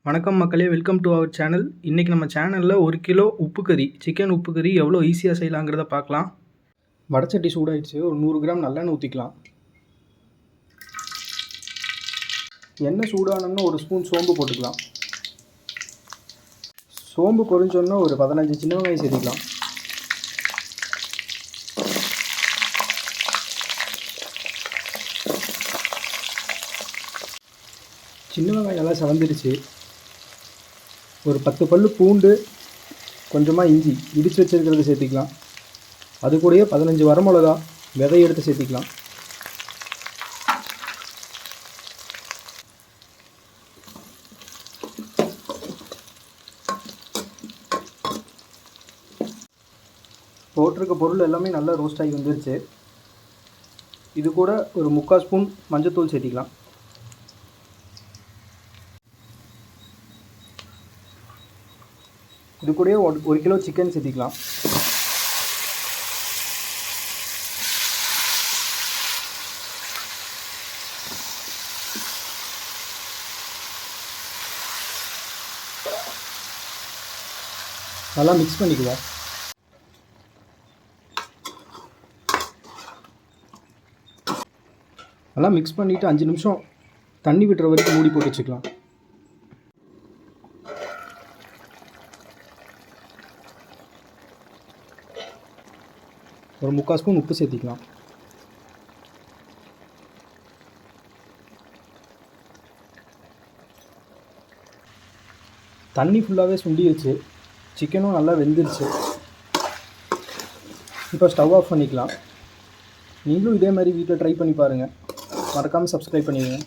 வணக்கம் மக்களே, welcome to our channel. இன்றைக்கி நம்ம சேனலில் 1 கிலோ உப்பு கறி, சிக்கன் உப்பு கறி எவ்வளோ ஈஸியாக செய்யலாங்கிறத பார்க்கலாம். வடச்சட்டி சூடாயிடுச்சு. ஒரு 100 கிராம் நல்லெண்ணெய் ஊற்றிக்கலாம். எண்ணெய் சூடானோன்னா ஒரு ஸ்பூன் சோம்பு போட்டுக்கலாம். சோம்பு பொரிஞ்சோன்னா ஒரு 15 சின்ன வெங்காயம் சேர்த்திக்கலாம். சின்ன வெங்காயம் நல்லா செவந்துடுச்சு. ஒரு 10 பல்லு பூண்டு, கொஞ்சமாக இஞ்சி இடித்து வச்சுருக்கிறத சேர்த்திக்கலாம். அது கூடயே 15 வரமிளகா விதை எடுத்து சேர்த்திக்கலாம். போட்டிருக்க பொருள் எல்லாமே நல்லா ரோஸ்ட் ஆகி வந்துருச்சு. இது கூட ஒரு 3/4 ஸ்பூன் மஞ்சத்தூள் சேர்த்திக்கலாம். இது கூடயே 1 கிலோ சிக்கன் சேர்த்திக்கலாம். நல்லா மிக்ஸ் பண்ணிக்குவோம். நல்லா மிக்ஸ் பண்ணிவிட்டு 5 நிமிஷம் தண்ணி விட்டுற வரைக்கும் மூடி போட்டு வச்சுக்கலாம். ஒரு 3/4 ஸ்பூன் உப்பு சேர்த்திக்கலாம். தண்ணி ஃபுல்லாகவே சுண்டிடுச்சு. சிக்கனும் நல்லா வெந்துருச்சு. இப்போ ஸ்டவ் ஆஃப் பண்ணிக்கலாம். நீங்களும் இதே மாதிரி வீட்டில் ட்ரை பண்ணி பாருங்கள். மறக்காமல் சப்ஸ்கிரைப் பண்ணிடுங்க.